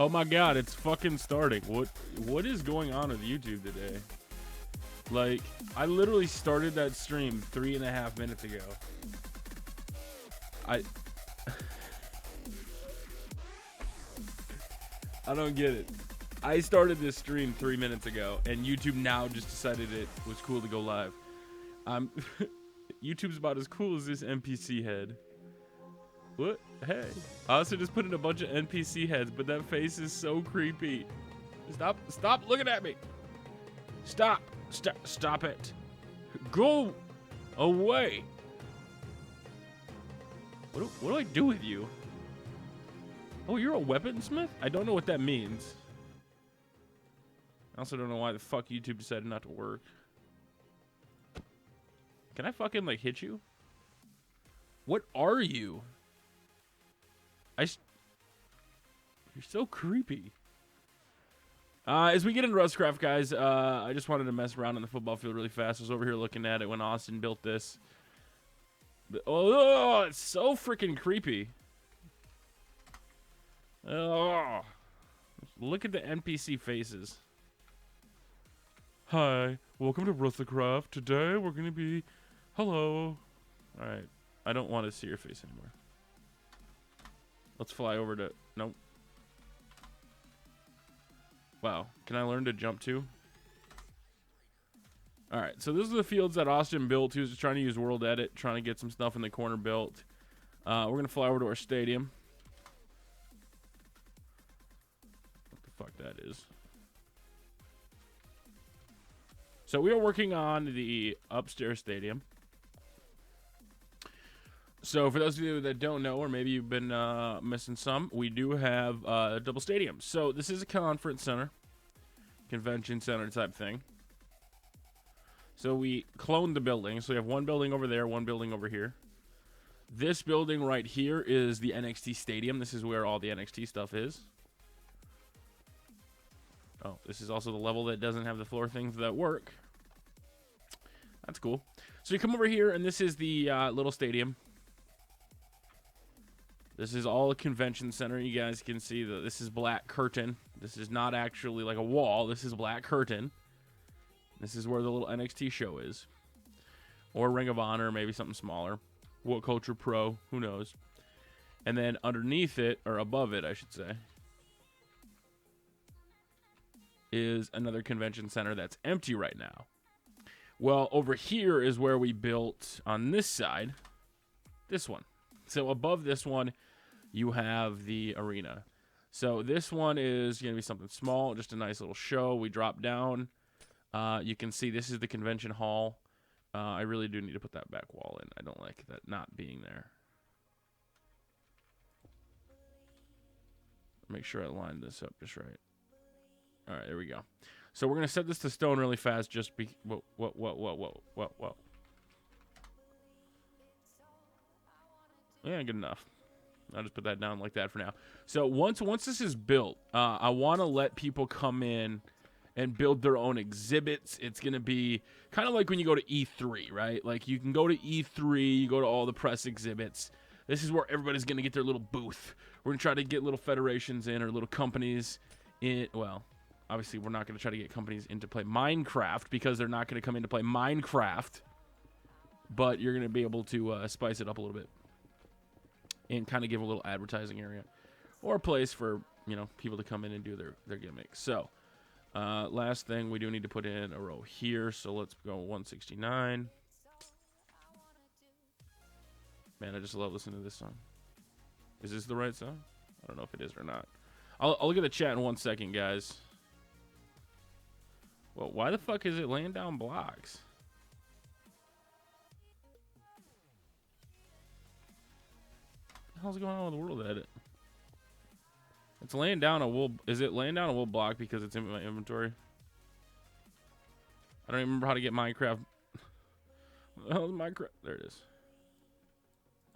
Oh my god, it's fucking starting. What is going on with YouTube today? Like, I literally started that stream 3.5 minutes ago. I don't get it. I started this stream 3 minutes ago, and YouTube now just decided it was cool to go live. YouTube's about as cool as this NPC head. What? Hey. I also just put in a bunch of NPC heads, but that face is so creepy. Stop looking at me. Stop it. Go away. What do I do with you? Oh, you're a weaponsmith? I don't know what that means. I also don't know why the fuck YouTube decided not to work. Can I fucking, like, hit you? What are you? You're so creepy. As we get into Rustcraft, guys, I just wanted to mess around on the football field really fast. I was over here looking at it when Austin built this. Oh, it's so freaking creepy. Oh, look at the NPC faces. Hi, welcome to Rustcraft. Today we're gonna be... Hello. Alright, I don't want to see your face anymore. Let's fly over to... Nope. Wow, can I learn to jump too? Alright, so this is the fields that Austin built. He was just trying to use World Edit, trying to get some stuff in the corner built. We're going to fly over to our stadium. What the fuck that is. So we are working on the upstairs stadium. So for those of you that don't know, or maybe you've been missing some, we do have a double stadium. So this is a conference center, convention center type thing. So we cloned the building. So we have one building over there, one building over here. This building right here is the NXT stadium. This is where all the NXT stuff is. Oh, this is also the level that doesn't have the floor things that work. That's cool. So you come over here, and this is the little stadium. This is all a convention center. You guys can see that this is black curtain. This is not actually like a wall. This is black curtain. This is where the little NXT show is. Or Ring of Honor, maybe something smaller. What Culture Pro, who knows. And then underneath it, or above it, I should say, is another convention center that's empty right now. Well, over here is where we built, on this side, this one. So above this one, you have the arena. So this one is going to be something small, just a nice little show. We drop down. You can see this is the convention hall. I really do need to put that back wall in. I don't like that not being there. Make sure I line this up just right. All right, there we go. So we're going to set this to stone really fast. Just be... Whoa. Yeah, good enough. I'll just put that down like that for now. So once this is built, I want to let people come in and build their own exhibits. It's going to be kind of like when you go to E3, right? Like you can go to E3, you go to all the press exhibits. This is where everybody's going to get their little booth. We're going to try to get little federations in or little companies in. Well, obviously we're not going to try to get companies in to play Minecraft because they're not going to come in to play Minecraft. But you're going to be able to spice it up a little bit. And kind of give a little advertising area or a place for, you know, people to come in and do their gimmicks. So, last thing, we do need to put in a row here. So let's go 169. Man, I just love listening to this song. Is this the right song? I don't know if it is or not. I'll look at the chat in 1 second, guys. Well, why the fuck is it laying down blocks? What the hell's going on with the World Edit? It's laying down a wool. Is it laying down a wool block because it's in my inventory? I don't even remember how to get Minecraft. What the hell is Minecraft? There it is.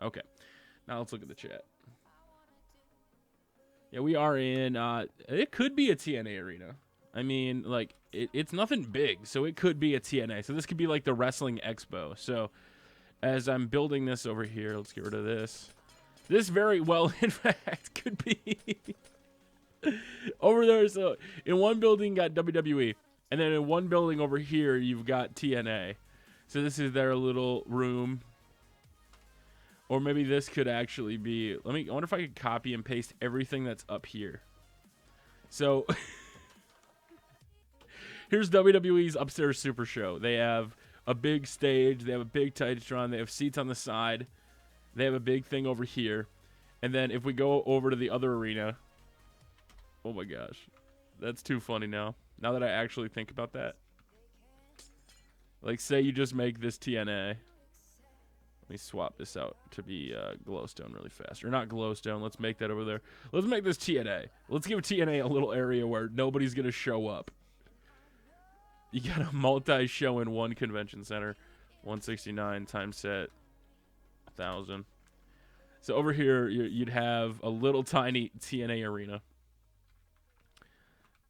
Okay. Now let's look at the chat. Yeah, we are in. It could be a TNA arena. I mean, like, it's nothing big, so it could be a TNA. So this could be like the Wrestling Expo. So as I'm building this over here, let's get rid of this. This very well, in fact, could be Over there, so in one building you got WWE, and then in one building over here you've got TNA. So this is their little room. Or maybe this could actually be, I wonder if I could copy and paste everything that's up here. So here's WWE's upstairs super show. They have a big stage, they have a big Titantron, they have seats on the side, they have a big thing over here. And then if we go over to the other arena, oh my gosh, that's too funny now that I actually think about that. Like, say you just make this TNA. Let me swap this out to be glowstone really fast. Or not glowstone. Let's make that over there. Let's make this TNA. Let's give TNA a little area where nobody's going to show up. You got a multi-show in one convention center. 169 times set 1,000. So over here, you'd have a little tiny TNA arena.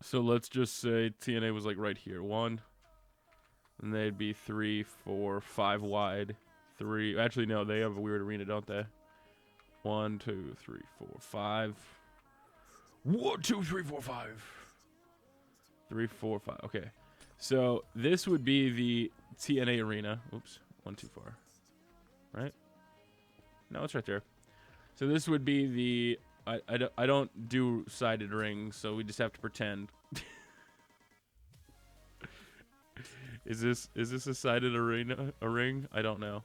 So let's just say TNA was like right here. 1. And they'd be 3, 4, 5 wide. 3. Actually, no, they have a weird arena, don't they? 1, 2, 3, 4, 5. 1, 2, 3, 4, 5. 3, 4, 5. Okay. So this would be the TNA arena. Oops. 1 too far. Right? No, it's right there. So this would be the... I don't do sided rings, so we just have to pretend. Is this a sided arena? A ring? I don't know.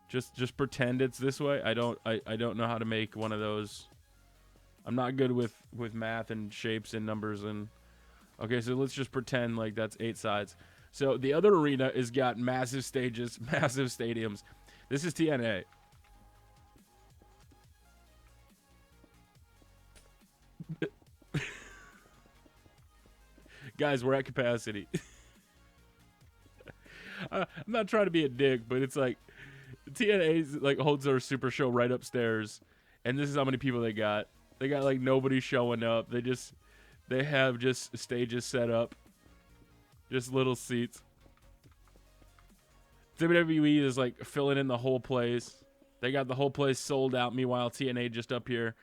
Just pretend it's this way. I don't know how to make one of those. I'm not good with math and shapes and numbers and okay, so let's just pretend like that's 8 sides. So the other arena has got massive stages, massive stadiums. This is TNA. Guys, we're at capacity. I'm not trying to be a dick, but it's like TNA like holds their super show right upstairs, and this is how many people they got. They got like nobody showing up. They have just stages set up, just little seats. WWE is like filling in the whole place. They got the whole place sold out. Meanwhile, TNA just up here.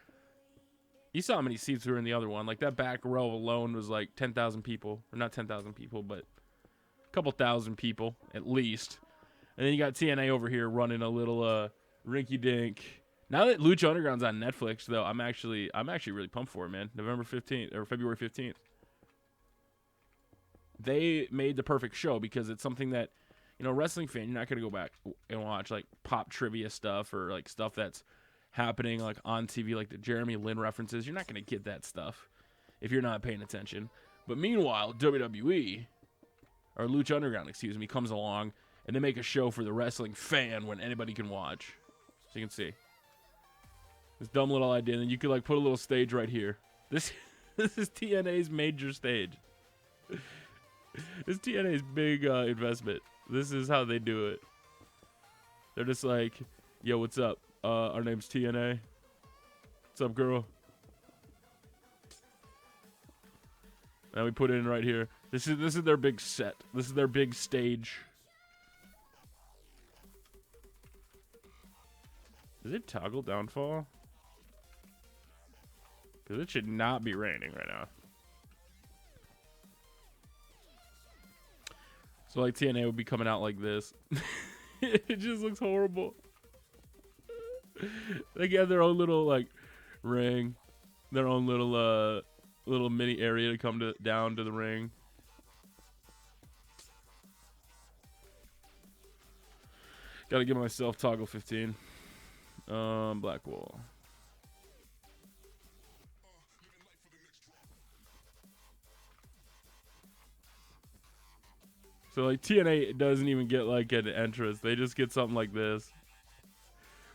You saw how many seats were in the other one. Like that back row alone was like 10,000 people, or not 10,000 people, but a couple thousand people at least. And then you got TNA over here running a little rinky-dink. Now that Lucha Underground's on Netflix, though, I'm actually really pumped for it, man. November 15th or February 15th. They made the perfect show because it's something that, you know, wrestling fan, you're not gonna go back and watch like pop trivia stuff or like stuff that's happening like on TV, like the Jeremy Lin references. You're not gonna get that stuff if you're not paying attention. But meanwhile, WWE or Lucha Underground, excuse me, comes along and they make a show for the wrestling fan when anybody can watch. So you can see this dumb little idea, and then you could like put a little stage right here. This is TNA's major stage. This TNA's big investment. This is how they do it. They're just like, yo, what's up? Our name's TNA. What's up, girl? Now we put it in right here. This is their big set. This is their big stage. Does it toggle downfall? Because it should not be raining right now. So like TNA would be coming out like this. It just looks horrible. They got their own little like ring, their own little little mini area to come down to the ring. Gotta give myself toggle 15. Black wall. So like TNA doesn't even get like an entrance. They just get something like this.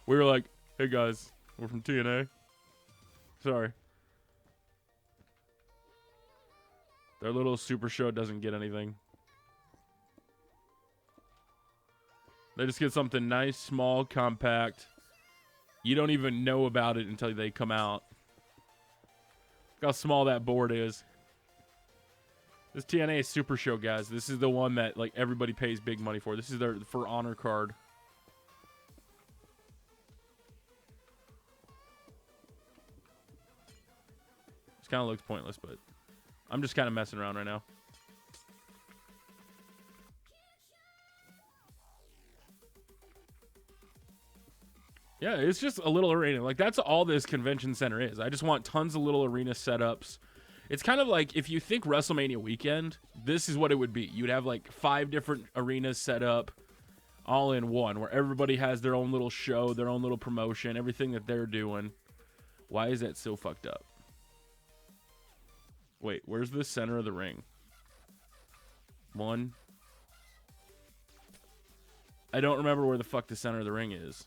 We were like, hey guys, we're from TNA. Sorry. Their little super show doesn't get anything. They just get something nice, small, compact. You don't even know about it until they come out. Look how small that board is. This TNA Super Show, guys. This is the one that like everybody pays big money for. This is their For Honor card. This kind of looks pointless, but I'm just kind of messing around right now. Yeah, it's just a little arena. Like, that's all this convention center is. I just want tons of little arena setups. It's kind of like, if you think WrestleMania weekend, this is what it would be. You'd have like 5 different arenas set up all in one, where everybody has their own little show, their own little promotion, everything that they're doing. Why is that so fucked up? Wait, where's the center of the ring? 1. I don't remember where the fuck the center of the ring is.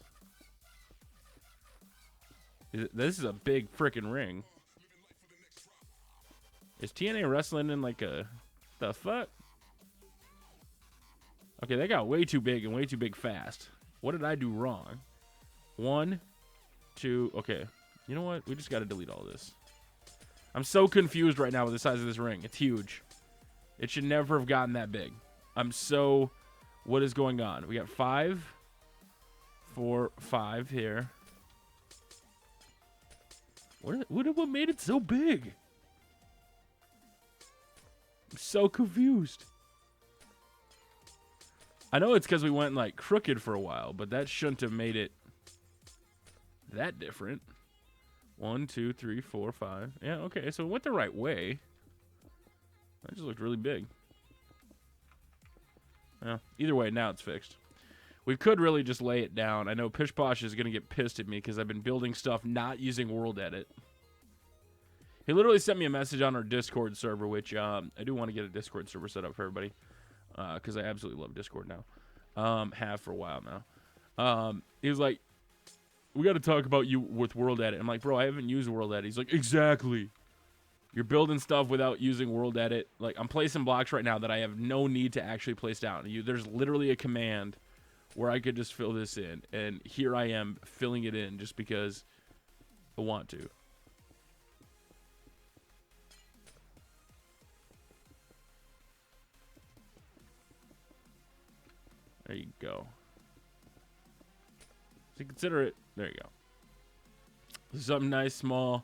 This is a big freaking ring. Is TNA wrestling in like a... The fuck? Okay, they got way too big and way too big fast. What did I do wrong? 1, 2... Okay. You know what? We just got to delete all this. I'm so confused right now with the size of this ring. It's huge. It should never have gotten that big. I'm so... What is going on? We got 5, 4, 5 here. What made it so big? I'm so confused. I know it's because we went like crooked for a while, but that shouldn't have made it that different. 1, 2, 3, 4, 5. Yeah, okay, so it went the right way. That just looked really big. Yeah, either way, now it's fixed. We could really just lay it down. I know Pish Posh is going to get pissed at me because I've been building stuff not using World Edit. He literally sent me a message on our Discord server, which I do want to get a Discord server set up for everybody because I absolutely love Discord now. Have for a while now. He was like, we got to talk about you with World Edit. I'm like, bro, I haven't used World Edit. He's like, exactly. You're building stuff without using World Edit. Like, I'm placing blocks right now that I have no need to actually place down. There's literally a command where I could just fill this in, and here I am filling it in just because I want to. There you go. So consider it. There you go. Something nice, small.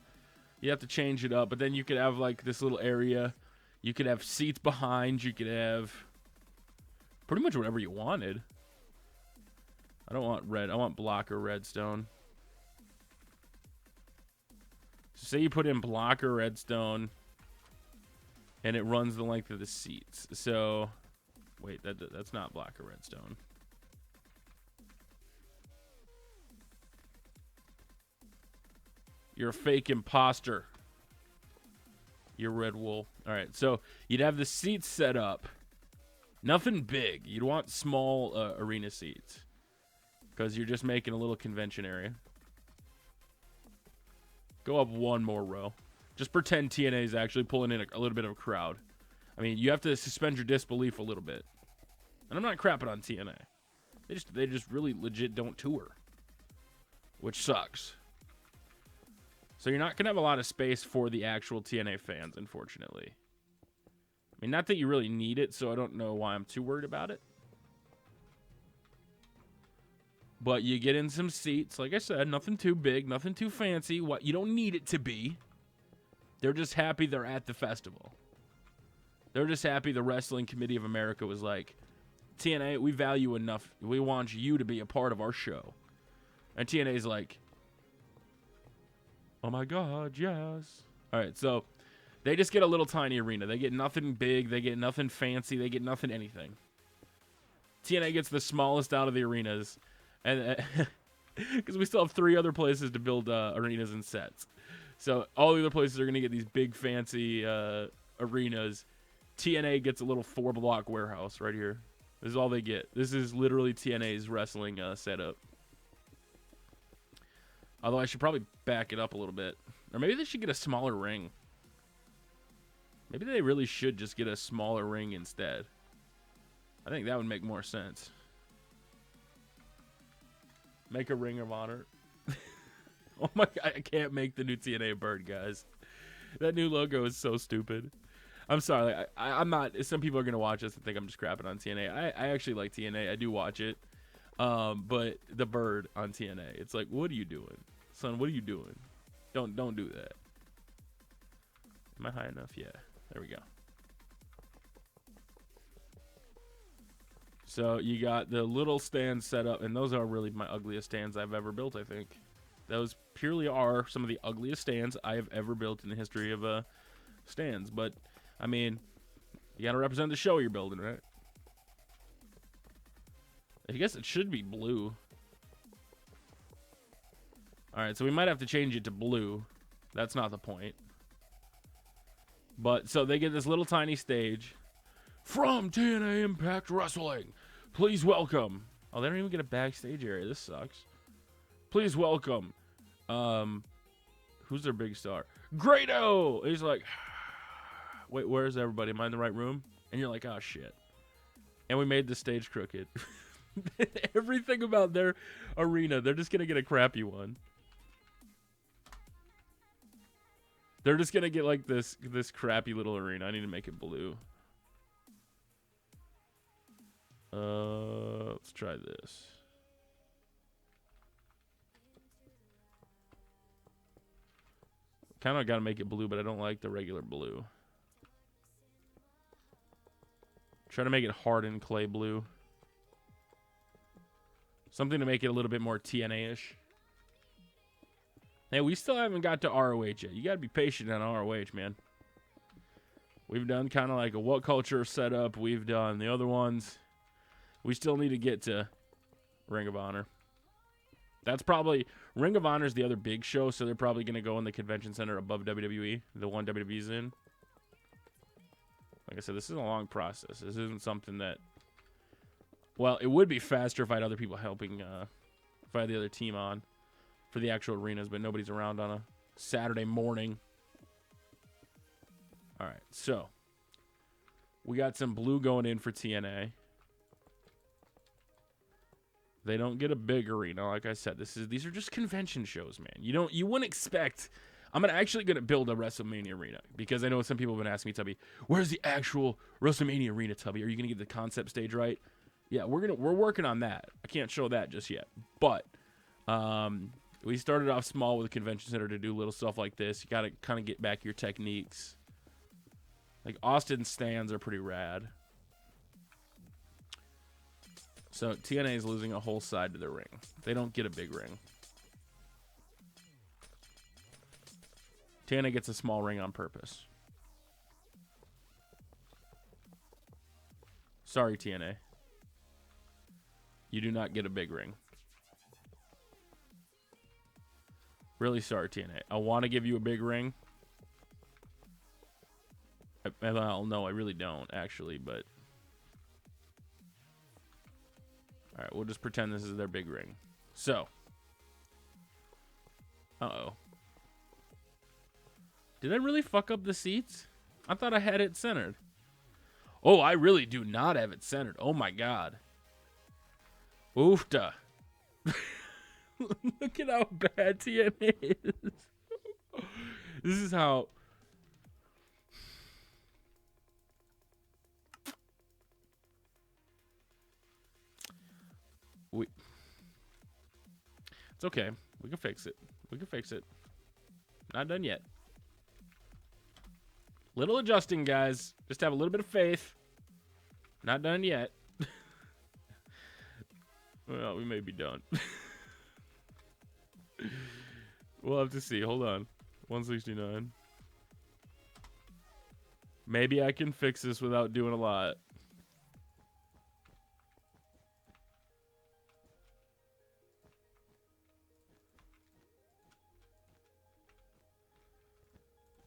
You have to change it up, but then you could have like this little area. You could have seats behind. You could have pretty much whatever you wanted. I don't want red. I want block or redstone. So say you put in block or redstone, and it runs the length of the seats. So, wait, that's not block or redstone. You're a fake imposter. You're red wool. All right, so you'd have the seats set up. Nothing big. You'd want small arena seats because you're just making a little convention area. Go up 1 more row. Just pretend TNA is actually pulling in a little bit of a crowd. I mean, you have to suspend your disbelief a little bit. And I'm not crapping on TNA. They just really legit don't tour, which sucks. So you're not going to have a lot of space for the actual TNA fans, unfortunately. I mean, not that you really need it, so I don't know why I'm too worried about it. But you get in some seats. Like I said, nothing too big, nothing too fancy. What you don't need it to be. They're just happy they're at the festival. They're just happy the Wrestling Committee of America was like, TNA, we value enough. We want you to be a part of our show. And TNA's like, oh my God, yes. All right, so they just get a little tiny arena. They get nothing big. They get nothing fancy. They get nothing anything. TNA gets the smallest out of the arenas. And because we still have 3 other places to build arenas and sets. So all the other places are going to get these big fancy arenas. TNA gets a little 4-block warehouse right here. This is all they get. This is literally TNA's wrestling setup. Although I should probably back it up a little bit. Or maybe they should get a smaller ring. Maybe they really should just get a smaller ring instead. I think that would make more sense. Make a Ring of Honor. Oh my God, I can't make the new TNA bird, guys. That new logo is so stupid. I'm sorry. I'm not. Some people are going to watch this and think I'm just crapping on TNA. I actually like TNA. I do watch it. But the bird on TNA, it's like, what are you doing? Son, what are you doing? Don't do that. Am I high enough? Yeah. There we go. So you got the little stands set up, and those are really my ugliest stands I've ever built, I think. Those purely are some of the ugliest stands I have ever built in the history of stands. But, I mean, you got to represent the show you're building, right? I guess it should be blue. Alright, so we might have to change it to blue. That's not the point. But, so they get this little tiny stage. From TNA Impact Wrestling, please welcome. Oh, they don't even get a backstage area. This sucks. Please welcome. Who's their big star? Grado! He's like, wait, where's everybody? Am I in the right room? And you're like, oh, shit. And we made the stage crooked. Everything about their arena, they're just going to get a crappy one. They're just going to get like this crappy little arena. I need to make it blue. Let's try this. Kind of got to make it blue, but I don't like the regular blue. Try to make it hardened clay blue. Something to make it a little bit more TNA-ish. Hey, we still haven't got to ROH yet. You got to be patient on ROH, man. We've done kind of like a What Culture setup. We've done the other ones. We still need to get to Ring of Honor. That's probably... Ring of Honor is the other big show, so they're probably going to go in the convention center above WWE, the one WWE's in. Like I said, this is a long process. This isn't something that... Well, it would be faster if I had other people helping, if I had the other team on for the actual arenas, but nobody's around on a Saturday morning. All right, so we got some blue going in for TNA. They don't get a big arena, like I said. These are just convention shows, man. You wouldn't expect. I'm actually gonna build a WrestleMania arena because I know some people have been asking me, Tubby, where's the actual WrestleMania arena, Tubby? Are you gonna get the concept stage right? Yeah, we're working on that. I can't show that just yet, but we started off small with a convention center to do little stuff like this. You gotta kind of get back your techniques. Like Austin stands are pretty rad. So TNA is losing a whole side to their ring. They don't get a big ring. TNA gets a small ring on purpose. Sorry, TNA. You do not get a big ring. Really sorry, TNA. I want to give you a big ring. Well, no, I really don't, actually, but... Alright, we'll just pretend this is their big ring. So. Uh-oh. Did I really fuck up the seats? I thought I had it centered. Oh, I really do not have it centered. Oh, my God. Oofta. Look at how bad TNA is. This is how... It's okay. We can fix it. We can fix it. Not done yet. Little adjusting, guys. Just have a little bit of faith. Not done yet. Well, we may be done. We'll have to see. Hold on. 169. Maybe I can fix this without doing a lot.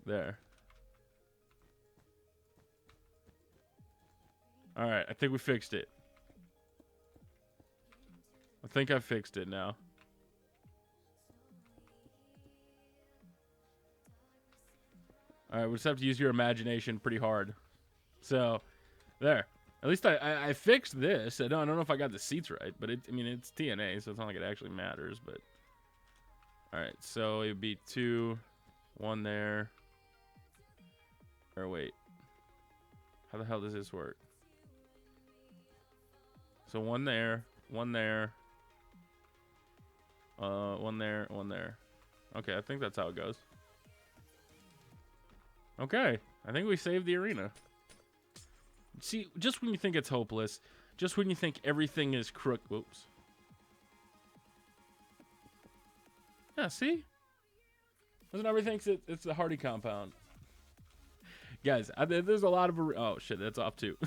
There. All right, I think we fixed it. I think I fixed it now. All right, we just have to use your imagination pretty hard. So, there. At least I fixed this. I don't know if I got the seats right, but I mean, it's TNA, so it's not like it actually matters. But all right, so it'd be 2, 1 there. Or wait, how the hell does this work? So 1 there, 1 there, 1 there, 1 there. Okay, I think that's how it goes. Okay, I think we saved the arena. See, just when you think it's hopeless, just when you think everything is crook. Whoops. Yeah, see? Doesn't everything think it's the Hardy compound? Guys, there's a lot of... Oh, shit, that's off too.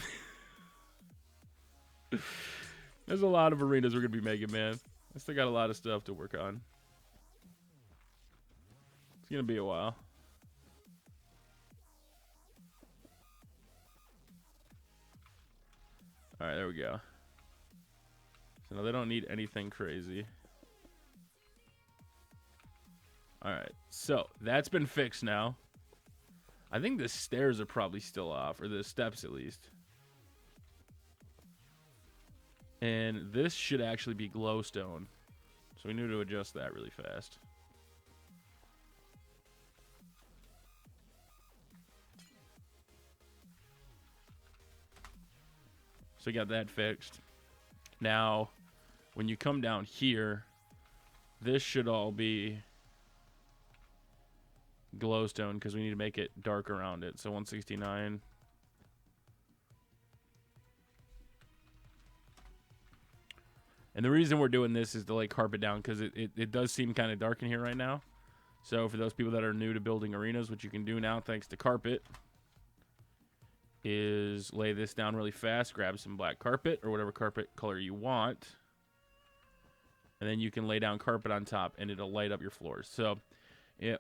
There's a lot of arenas we're going to be making, man. I still got a lot of stuff to work on. It's going to be a while. All right, there we go. So now they don't need anything crazy. All right, so that's been fixed now. I think the stairs are probably still off, or the steps at least. And this should actually be glowstone. So we need to adjust that really fast. So we got that fixed. Now, when you come down here, this should all be glowstone because we need to make it dark around it. So 169. And the reason we're doing this is to lay carpet down because it does seem kind of dark in here right now. So for those people that are new to building arenas, what you can do now thanks to carpet is lay this down really fast, grab some black carpet or whatever carpet color you want, and then you can lay down carpet on top and it'll light up your floors. So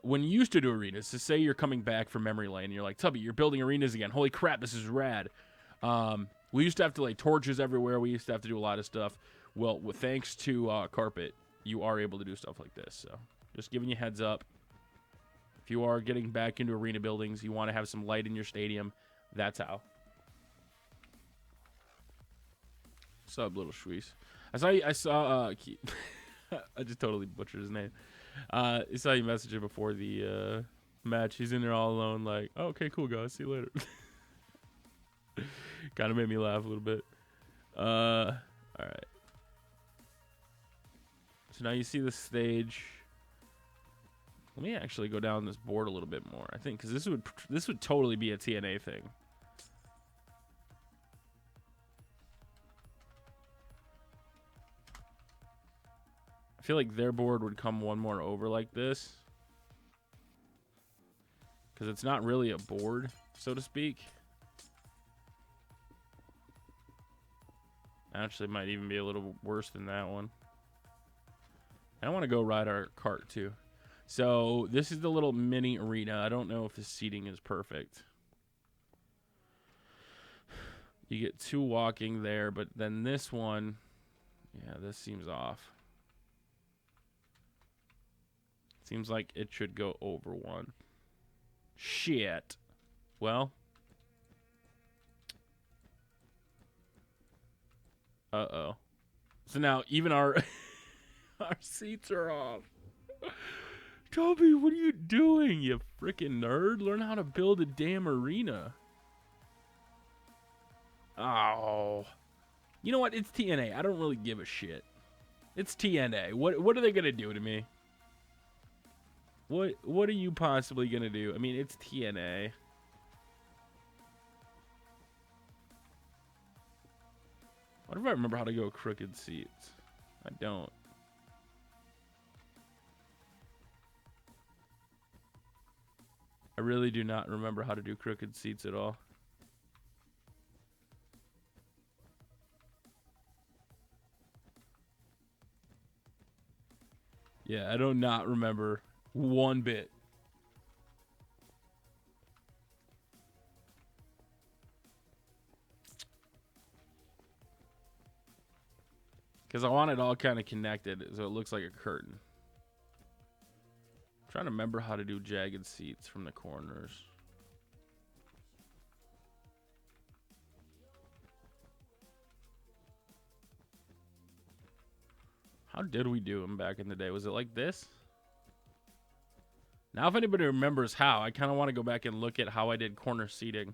when you used to do arenas, so say you're coming back from memory lane and you're like, Tubby, you're building arenas again. Holy crap, this is rad. We used to have to lay torches everywhere. We used to have to do a lot of stuff. Well, thanks to carpet, you are able to do stuff like this. So just giving you heads up. If you are getting back into arena buildings, you want to have some light in your stadium, that's how. What's up, little Schweese? I saw I just totally butchered his name. I saw you message him before the match. He's in there all alone like, oh, okay, cool, guys. See you later. Kind of made me laugh a little bit. All right. So now you see the stage. Let me actually go down this board a little bit more. I think because this would totally be a TNA thing. I feel like their board would come one more over like this. Because it's not really a board, so to speak. Actually, it might even be a little worse than that one. I want to go ride our cart, too. So, this is the little mini arena. I don't know if the seating is perfect. You get 2 walking there, but then this one... Yeah, this seems off. Seems like it should go over 1. Shit. Well. Uh-oh. So now, even our... our seats are off. Toby, what are you doing, you freaking nerd? Learn how to build a damn arena. Oh. You know what? It's TNA. I don't really give a shit. It's TNA. What are they going to do to me? What are you possibly going to do? I mean, it's TNA. What if I remember how to go crooked seats? I don't. I really do not remember how to do crooked seats at all. Yeah, I do not remember one bit. Because I want it all kind of connected so it looks like a curtain. I'm trying to remember how to do jagged seats from the corners. How did we do them back in the day? Was it like this? Now, if anybody remembers how, I kind of want to go back and look at how I did corner seating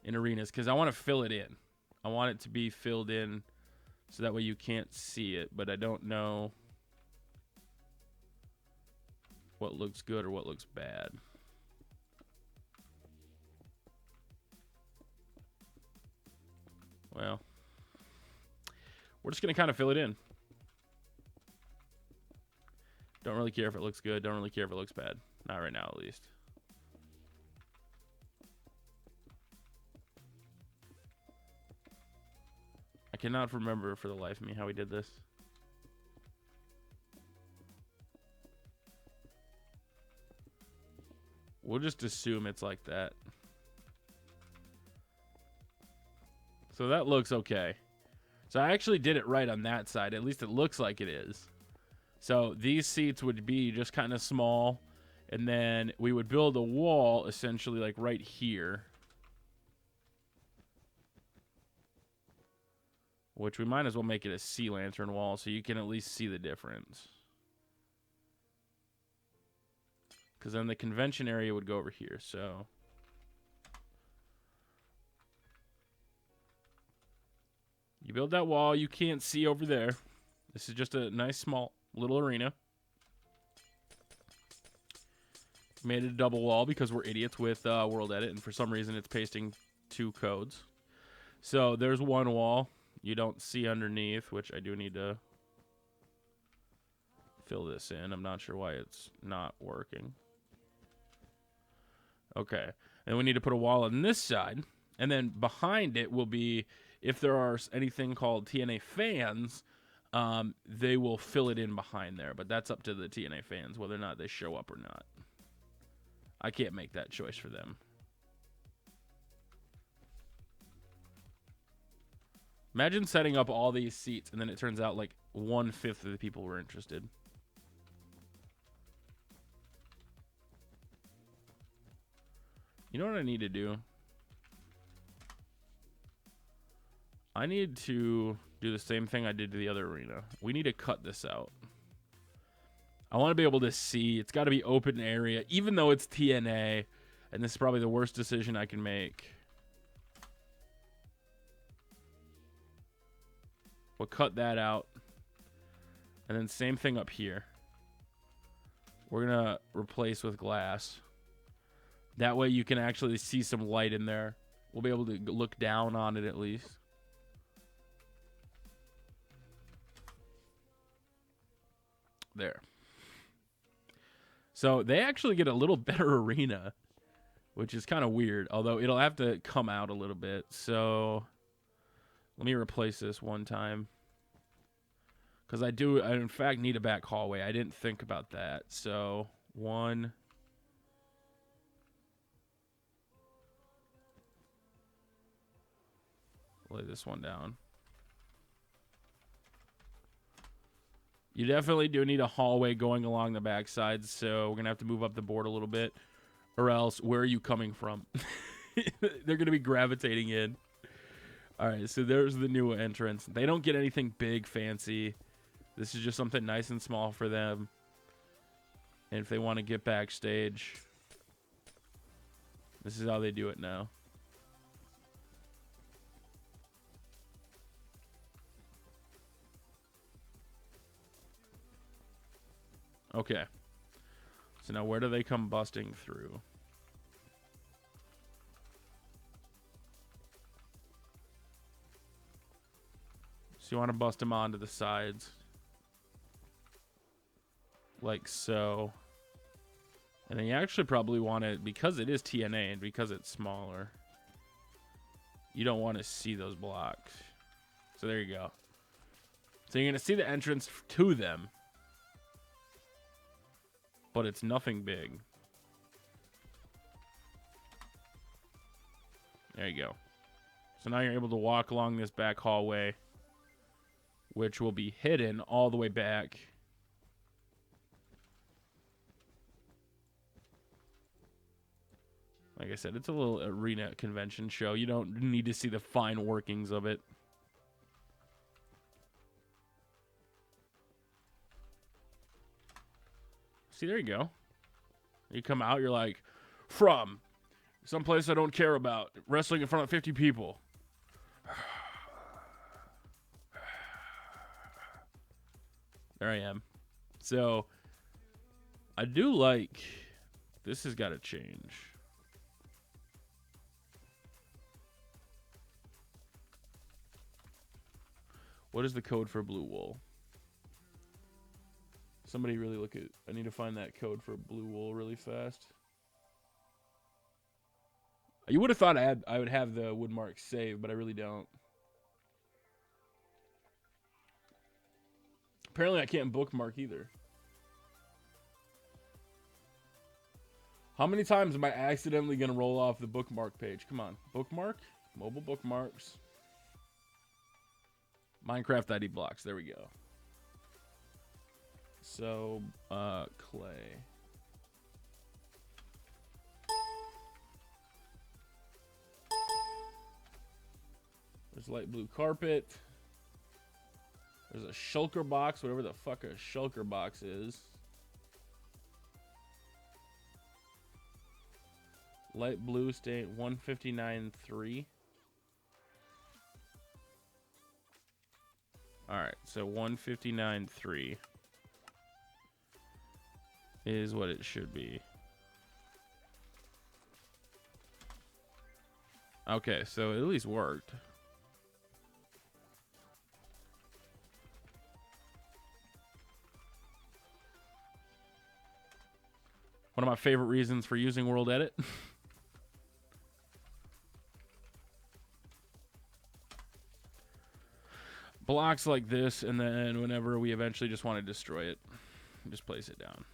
in arenas because I want to fill it in. I want it to be filled in so that way you can't see it, but I don't know what looks good or what looks bad. Well, we're just going to kind of fill it in. Don't really care if it looks good. Don't really care if it looks bad. Not right now, at least. I cannot remember for the life of me how we did this. We'll just assume it's like that. So that looks okay. So I actually did it right on that side. At least it looks like it is. So these seats would be just kind of small. And then we would build a wall essentially like right here. Which we might as well make it a sea lantern wall so you can at least see the difference. Because then the convention area would go over here, so. You build that wall you can't see over there. This is just a nice small little arena. Made it a double wall because we're idiots with World Edit, and for some reason it's pasting 2 codes. So there's one wall you don't see underneath, which I do need to fill this in. I'm not sure why it's not working. Okay, and we need to put a wall on this side, and then behind it will be, if there are anything called TNA fans, they will fill it in behind there, but that's up to the TNA fans whether or not they show up or not. I can't make that choice for them. Imagine setting up all these seats and then it turns out like 1/5 of the people were interested. You know what I need to do? I need to do the same thing I did to the other arena. We need to cut this out. I want to be able to see. It's got to be open area, even though it's TNA. And this is probably the worst decision I can make. We'll cut that out. And then same thing up here. We're going to replace with glass. That way you can actually see some light in there. We'll be able to look down on it at least. There. So they actually get a little better arena, which is kind of weird, although it'll have to come out a little bit. So let me replace this one time. Because I in fact, need a back hallway. I didn't think about that. So, one. Lay this one down. You definitely do need a hallway going along the back side, so we're going to have to move up the board a little bit. Or else, where are you coming from? They're going to be gravitating in. All right, so there's the new entrance. They don't get anything big, fancy. This is just something nice and small for them. And if they want to get backstage, this is how they do it now. Okay. So now where do they come busting through? So you want to bust them onto the sides. Like so. And then you actually probably want to, because it is TNA and because it's smaller, you don't want to see those blocks. So there you go. So you're going to see the entrance to them. But it's nothing big. There you go. So now you're able to walk along this back hallway, which will be hidden all the way back. Like I said, it's a little arena convention show. You don't need to see the fine workings of it. See, there you go. You come out, you're like, from someplace I don't care about, wrestling in front of 50 people. There I am. So, I do like, this has got to change. What is the code for blue wool? Somebody really look at... I need to find that code for blue wool really fast. You would have thought I would have the Woodmark saved, but I really don't. Apparently I can't bookmark either. How many times am I accidentally going to roll off the bookmark page? Come on. Bookmark? Mobile bookmarks. Minecraft ID blocks. There we go. So, clay. There's light blue carpet. There's a shulker box, whatever the fuck a shulker box is. Light blue stain 159.3. Alright, so 159.3 is what it should be. Okay, so it at least worked. One of my favorite reasons for using World Edit. Blocks like this, and then whenever we eventually just want to destroy it, just place it down.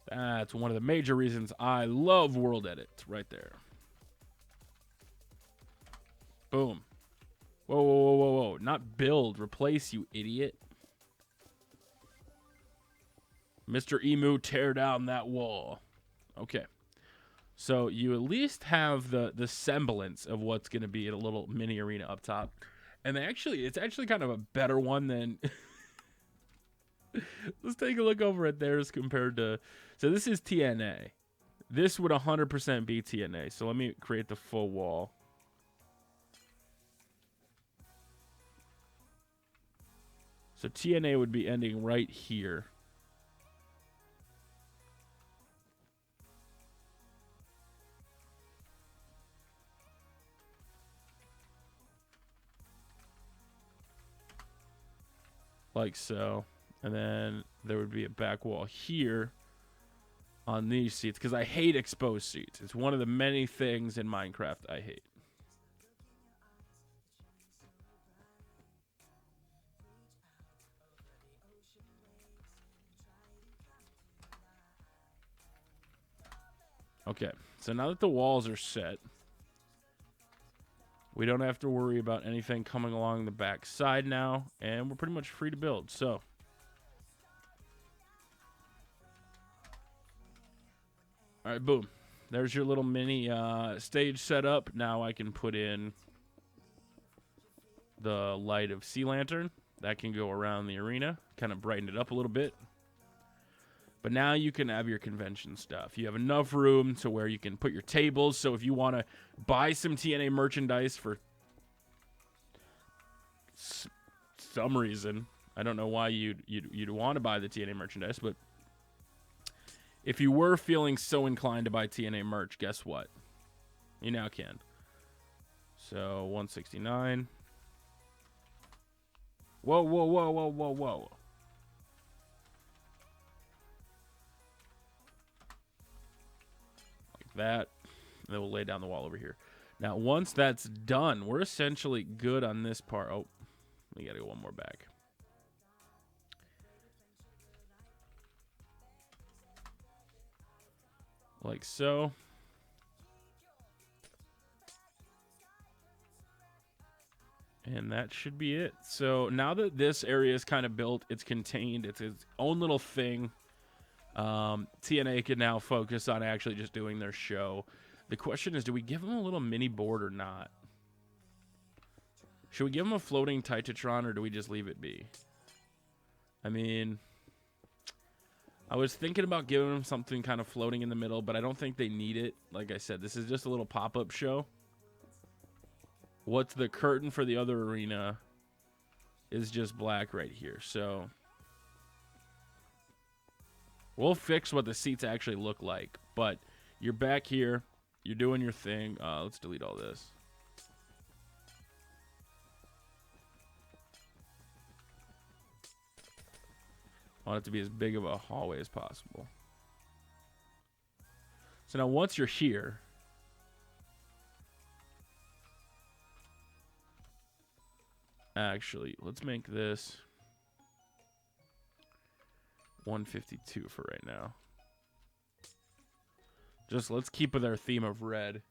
That's one of the major reasons I love World Edit. Right there. Boom. Whoa, whoa, whoa, whoa, whoa. Not build. Replace, you idiot. Mr. Emu, tear down that wall. Okay. So you at least have the semblance of what's going to be in a little mini arena up top. And it's actually kind of a better one than... Let's take a look over at theirs compared to... So this is TNA. This would 100% be TNA. So let me create the full wall. So TNA would be ending right here. Like so. And then there would be a back wall here on these seats, because I hate exposed seats. It's one of the many things in Minecraft I hate. Okay, so now that the walls are set, we don't have to worry about anything coming along the back side now, and we're pretty much free to build. So all right, boom. There's your little mini stage setup. Now I can put in the light of sea lantern. That can go around the arena, kind of brighten it up a little bit. But now you can have your convention stuff. You have enough room to where you can put your tables. So if you want to buy some TNA merchandise for some reason, I don't know why you'd want to buy the TNA merchandise, but if you were feeling so inclined to buy TNA merch, guess what? You now can. So 169. Whoa, whoa, whoa, whoa, whoa, whoa. That, and then we'll lay down the wall over here. Now, once that's done, we're essentially good on this part. Oh, we gotta go one more back. Like so. And that should be it. So now that this area is kind of built, it's contained, it's its own little thing. TNA can now focus on actually just doing their show. The question is, do we give them a little mini board or not? Should we give them a floating Titatron, or do we just leave it be? I mean, I was thinking about giving them something kind of floating in the middle, but I don't think they need it. Like I said, this is just a little pop-up show. What's the curtain for the other arena is just black right here. So we'll fix what the seats actually look like. But you're back here. You're doing your thing. Let's delete all this. I want it to be as big of a hallway as possible. So now once you're here, actually, let's make this 152 for right now. Just let's keep with our theme of red.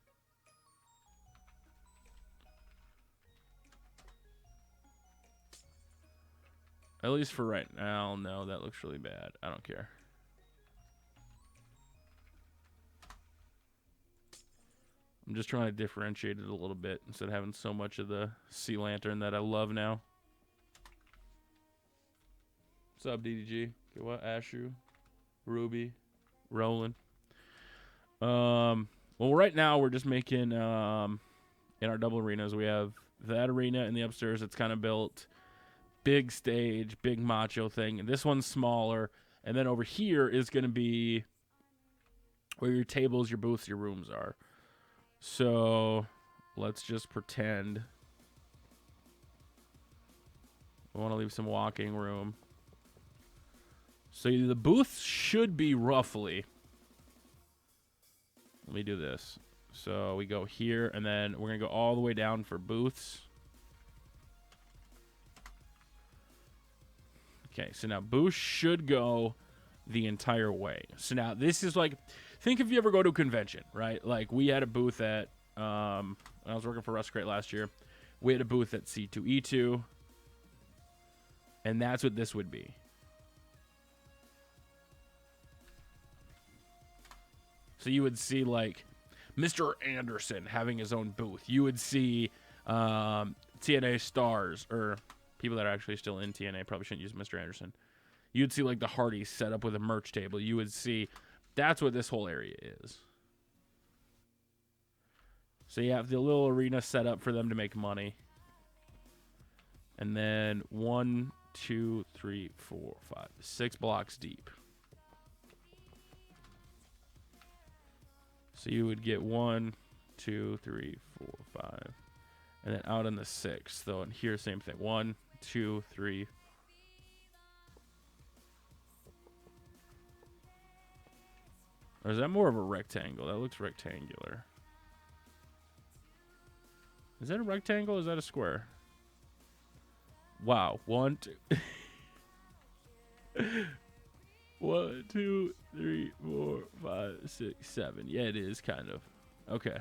At least for right now. No, that looks really bad. I don't care. I'm just trying to differentiate it a little bit instead of having so much of the sea lantern that I love now. What's up, DDG? Okay, what? Ashu, Ruby, Roland. Well, right now we're just making in our double arenas. We have that arena in the upstairs. It's kind of built. Big stage, big macho thing. And this one's smaller. And then over here is going to be where your tables, your booths, your rooms are. So let's just pretend we want to leave some walking room. So the booths should be roughly. Let me do this. So we go here, and then we're going to go all the way down for booths. Okay, so now booths should go the entire way. So now this is like, think if you ever go to a convention, right? Like we had a booth at, when I was working for Rust Crate last year, we had a booth at C2E2, and that's what this would be. So you would see like Mr. Anderson having his own booth. You would see TNA stars, or people that are actually still in TNA, probably shouldn't use Mr. Anderson. You'd see like the Hardys set up with a merch table. You would see, that's what this whole area is. So you have the little arena set up for them to make money. And then 1, 2, 3, 4, 5, 6 blocks deep. So you would get 1, 2, 3, 4, 5. And then out on the 6th, though, and here, same thing. 1, 2, 3. Or is that more of a rectangle? That looks rectangular. Is that a rectangle or is that a square? Wow. 1, 2. 1, 2, 3, 4, 5, 6, 7. Yeah, it is kind of. Okay.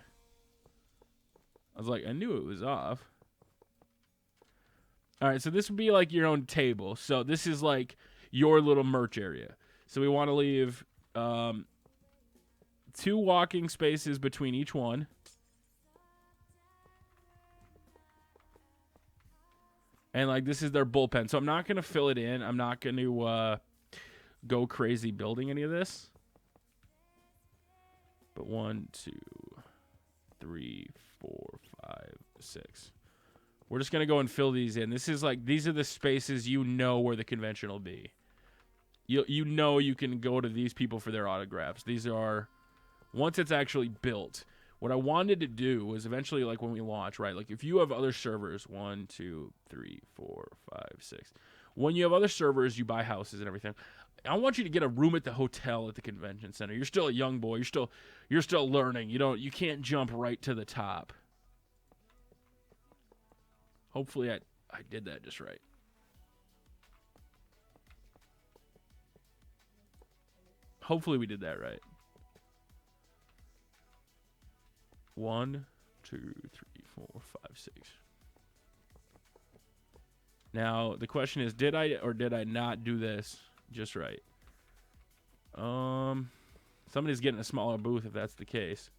I was like, I knew it was off. All right, so this would be like your own table. So this is like your little merch area. So we want to leave 2 walking spaces between each one. And like this is their bullpen. So I'm not going to fill it in. I'm not going to go crazy building any of this. But 1, 2, 3, 4, 5, 6. We're just going to go and fill these in. This is like, these are the spaces you know where the convention will be. You know you can go to these people for their autographs. These are, once it's actually built, what I wanted to do was eventually, like when we launch, right? Like if you have other servers, 1, 2, 3, 4, 5, 6. When you have other servers, you buy houses and everything. I want you to get a room at the hotel at the convention center. You're still a young boy. You're still learning. You can't jump right to the top. Hopefully I did that just right. Hopefully we did that right. 1, 2, 3, 4, 5, 6. Now the question is, did I or did I not do this just right? Somebody's getting a smaller booth if that's the case.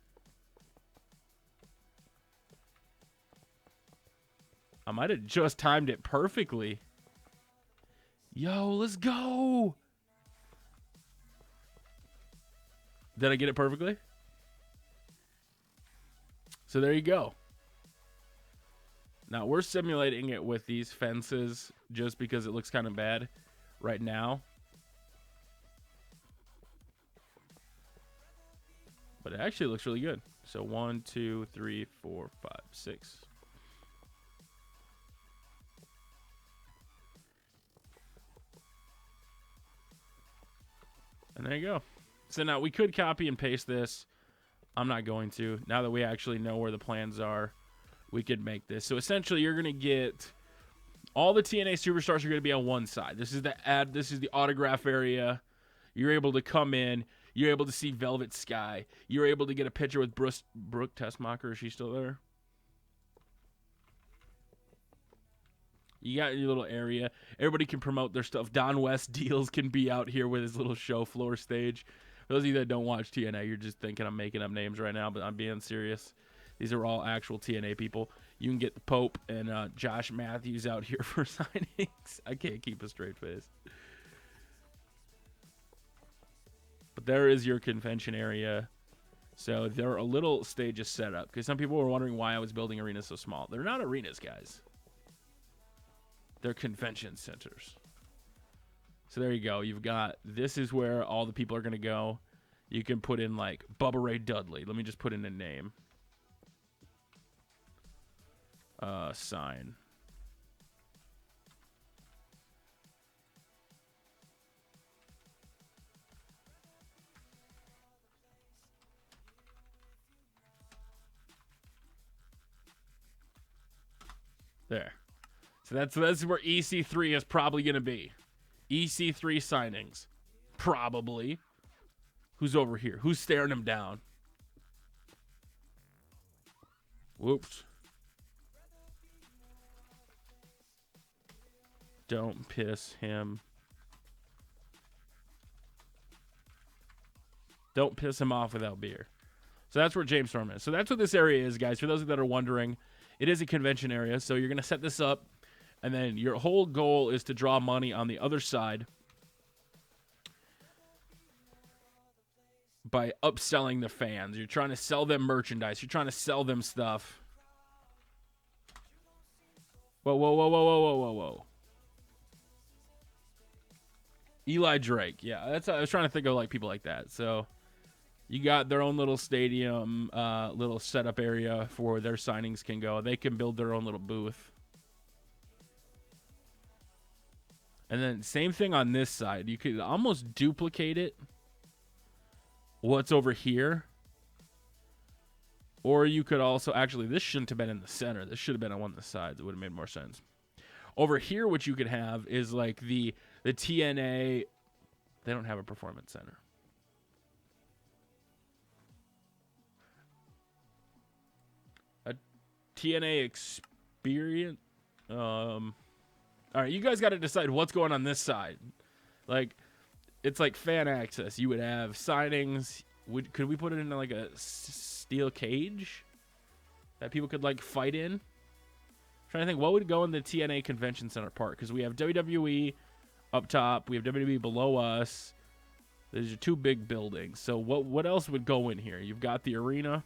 I might have just timed it perfectly. Yo, let's go. Did I get it perfectly? So there you go. Now we're simulating it with these fences just because it looks kind of bad right now. But it actually looks really good. So 1, 2, 3, 4, 5, 6. And there you go. So now we could copy and paste this. I'm not going to. Now that we actually know where the plans are, we could make this. So essentially, you're going to get all the TNA superstars are going to be on one side. This is the ad. This is the autograph area. You're able to come in. You're able to see Velvet Sky. You're able to get a picture with Brooke Tessmacher. Is she still there? You got your little area. Everybody can promote their stuff. Don West Deals can be out here with his little show floor stage. For those of you that don't watch TNA, you're just thinking I'm making up names right now, but I'm being serious. These are all actual TNA people. You can get the Pope and Josh Matthews out here for signings. I can't keep a straight face. But there is your convention area. So there are a little stages set up. Because some people were wondering why I was building arenas so small. They're not arenas, guys. They're convention centers. So there you go. You've got, this is where all the people are going to go. You can put in like Bubba Ray Dudley. Let me just put in a name. Sign. There. So that's where EC3 is probably going to be. EC3 signings. Probably. Who's over here? Who's staring him down? Whoops. Don't piss him. Don't piss him off without beer. So that's where James Storm is. So that's what this area is, guys. For those that are wondering, it is a convention area. So you're going to set this up. And then your whole goal is to draw money on the other side by upselling the fans. You're trying to sell them merchandise. You're trying to sell them stuff. Whoa, whoa, whoa, whoa, whoa, whoa, whoa, whoa. Eli Drake. Yeah, that's I was trying to think of like people like that. So you got their own little stadium, little setup area for where their signings can go. They can build their own little booth. And then same thing on this side. You could almost duplicate it. What's over here. Or you could also, actually, this shouldn't have been in the center. This should have been on one of the sides. It would have made more sense. Over here, what you could have is like the TNA. They don't have a performance center. A TNA experience. All right, you guys got to decide what's going on this side. Like, it's like fan access. You would have signings. Could we put it into like a steel cage that people could like fight in? I'm trying to think what would go in the TNA Convention Center part, because we have WWE up top, we have WWE below us. There's your two big buildings. So what else would go in here? You've got the arena.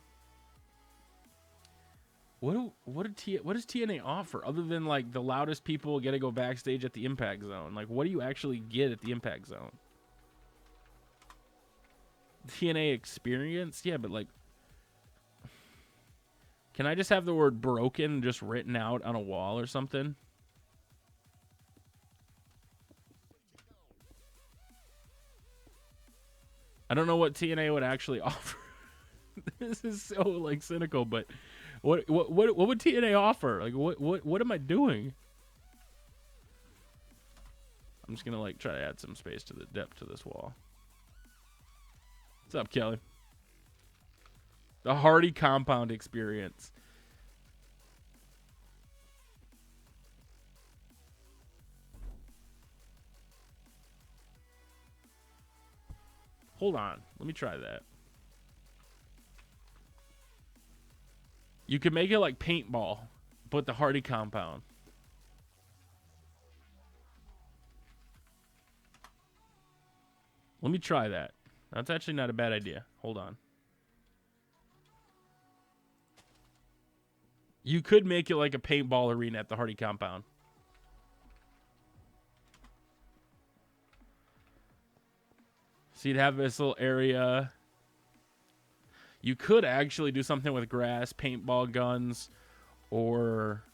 What does TNA offer other than like the loudest people get to go backstage at the Impact Zone? Like, what do you actually get at the Impact Zone? TNA experience? Yeah, but like, can I just have the word broken just written out on a wall or something? I don't know what TNA would actually offer. This is so like cynical, but what would TNA offer? Like what am I doing? I'm just gonna like try to add some space to the depth to this wall. What's up, Kelly? The Hardy Compound experience. Hold on. Let me try that. You can make it like paintball, but the Hardy Compound. Let me try that. That's actually not a bad idea. Hold on. You could make it like a paintball arena at the Hardy Compound. So you'd have this little area. You could actually do something with grass, paintball guns, or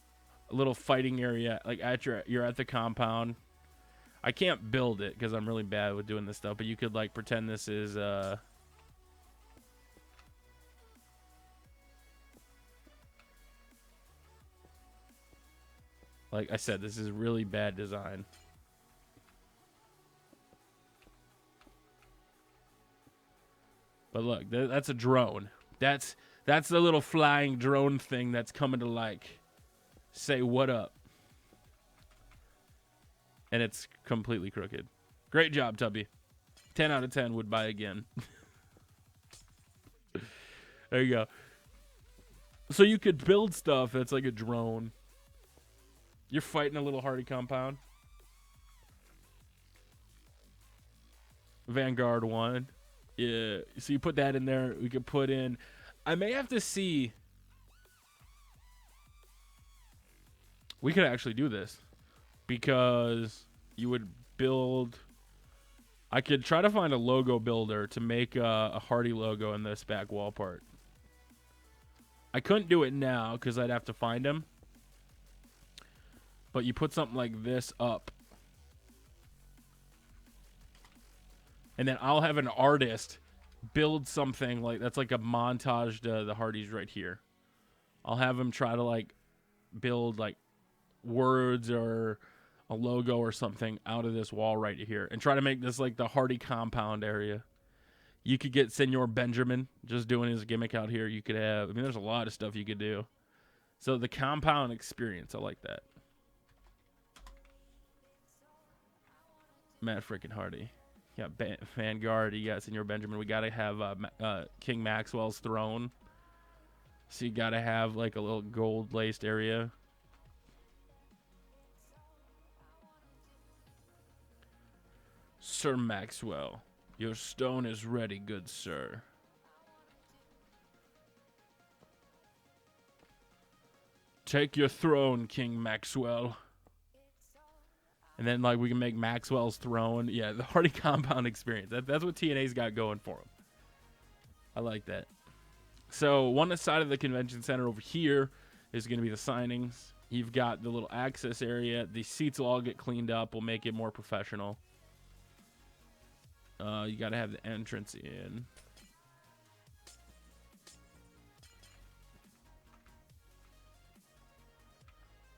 a little fighting area like you're at the compound. I can't build it because I'm really bad with doing this stuff, but you could like pretend this is like I said, this is really bad design. But look, that's a drone. That's the little flying drone thing that's coming to like say what up. And it's completely crooked. Great job, Tubby. 10 out of 10 would buy again. There you go. So you could build stuff that's like a drone. You're fighting a little hardy compound. Vanguard 1. Yeah. So you put that in there. We could put in... I may have to see... We could actually do this. Because you would build... I could try to find a logo builder to make a hardy logo in this back wall part. I couldn't do it now because I'd have to find him. But you put something like this up. And then I'll have an artist build something like that's like a montage to the Hardys right here. I'll have him try to like build like words or a logo or something out of this wall right here and try to make this like the Hardy compound area. You could get Senor Benjamin just doing his gimmick out here. You could have, I mean, there's a lot of stuff you could do. So the compound experience, I like that. Matt freaking Hardy. Yeah, Vanguard. You got Senor Benjamin. We got to have King Maxwell's throne. So you got to have like a little gold laced area. Sir Maxwell, your stone is ready, good sir. Take your throne, King Maxwell. And then, like, we can make Maxwell's throne. Yeah, the Hardy compound experience. That's what TNA's got going for them. I like that. So, one side of the convention center over here is going to be the signings. You've got the little access area. The seats will all get cleaned up. We'll make it more professional. You got to have the entrance in.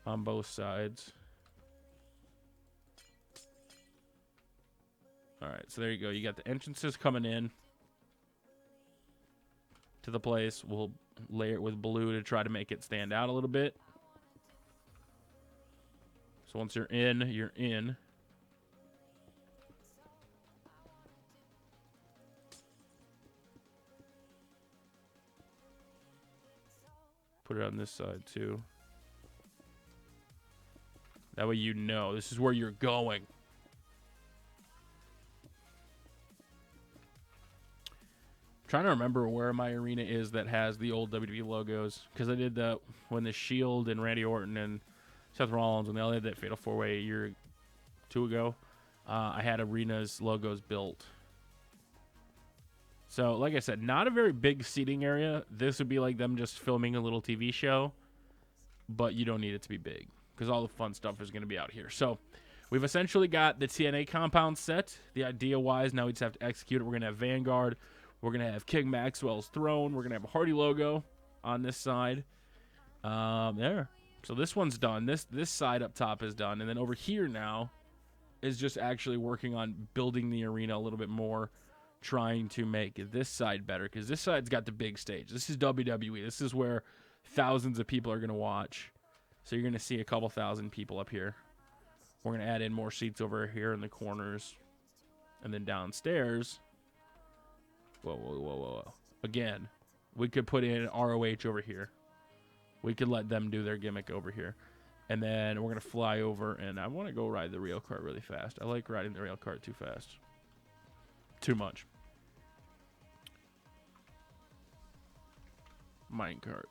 On both sides. All right, so there you go. You got the entrances coming in to the place. We'll layer it with blue to try to make it stand out a little bit. So once you're in, you're in. Put it on this side too. That way you know this is where you're going. I'm trying to remember where my arena is that has the old WWE logos, because I did that when the Shield and Randy Orton and Seth Rollins, when they all had that Fatal 4-Way a year or two ago, I had arenas logos built. So, like I said, not a very big seating area. This would be like them just filming a little TV show, but you don't need it to be big because all the fun stuff is going to be out here. So, we've essentially got the TNA compound set. The idea-wise, now we just have to execute it. We're going to have Vanguard. We're going to have King Maxwell's throne. We're going to have a Hardy logo on this side. There. So, this one's done. This side up top is done. And then over here now is just actually working on building the arena a little bit more, trying to make this side better, because this side's got the big stage. This is WWE. This is where thousands of people are going to watch. So you're going to see a couple thousand people up here. We're going to add in more seats over here in the corners. And then downstairs. Whoa. Again, we could put in ROH over here. We could let them do their gimmick over here. And then we're going to fly over, and I want to go ride the rail cart really fast. I like riding the rail cart too fast. Too much. Minecart.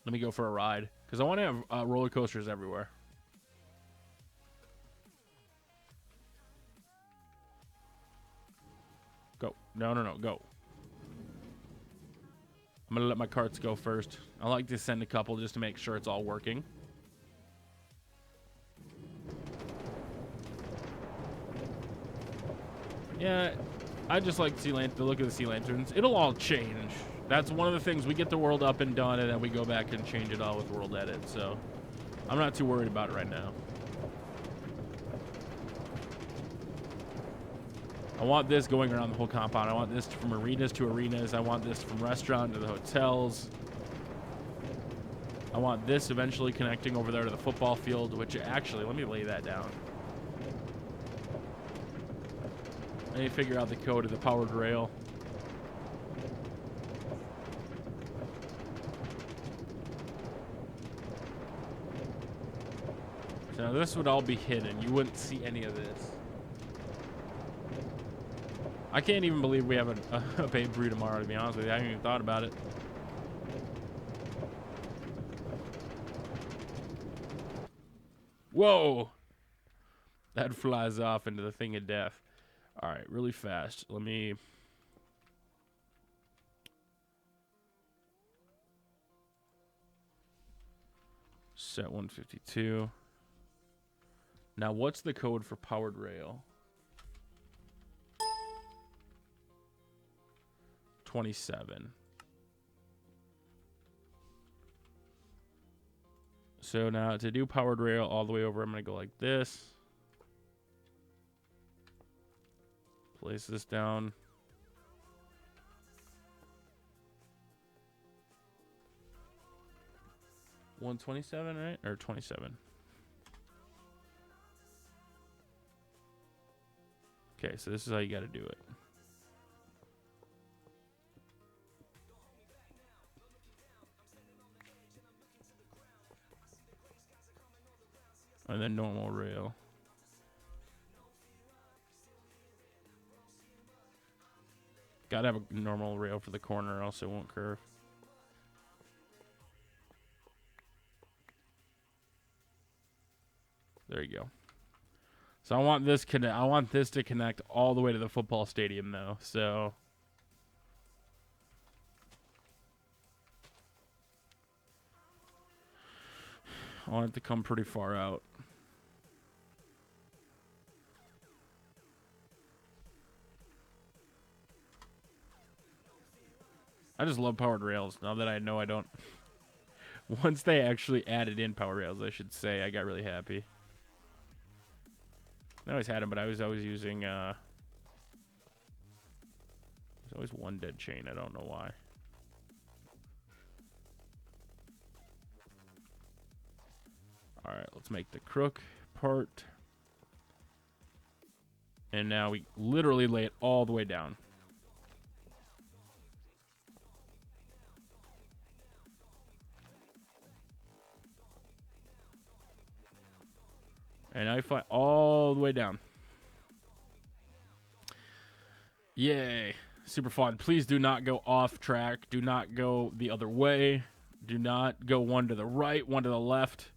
Let me go for a ride, because I want to have roller coasters everywhere. Go. No, go. I'm going to let my carts go first. I like to send a couple just to make sure it's all working. Yeah, I just like the look of the sea lanterns. It'll all change. That's one of the things. We get the world up and done, and then we go back and change it all with world edit. So I'm not too worried about it right now. I want this going around the whole compound. I want this from arenas to arenas. I want this from restaurant to the hotels. I want this eventually connecting over there to the football field, which actually, let me lay that down. Let me figure out the code of the powered rail. So now this would all be hidden. You wouldn't see any of this. I can't even believe we have a pay brew tomorrow, to be honest with you. I haven't even thought about it. Whoa! That flies off into the thing of death. All right, really fast. Let me... set 152. Now, what's the code for powered rail? 27. So now to do powered rail all the way over, I'm going to go like this. Place this down. $127, right? Or 27. Okay, so this is how you got to do it. And then normal rail. Gotta have a normal rail for the corner, or else it won't curve. There you go. So I want this to connect all the way to the football stadium, though. So I want it to come pretty far out. I just love powered rails. Now that I know I don't. Once they actually added in power rails, I should say, I got really happy. I always had them, but I was always using. There's always one dead chain. I don't know why. All right, let's make the crook part. And now we literally lay it all the way down. And I fly all the way down. Yay. Super fun. Please do not go off track. Do not go the other way. Do not go one to the right, one to the left,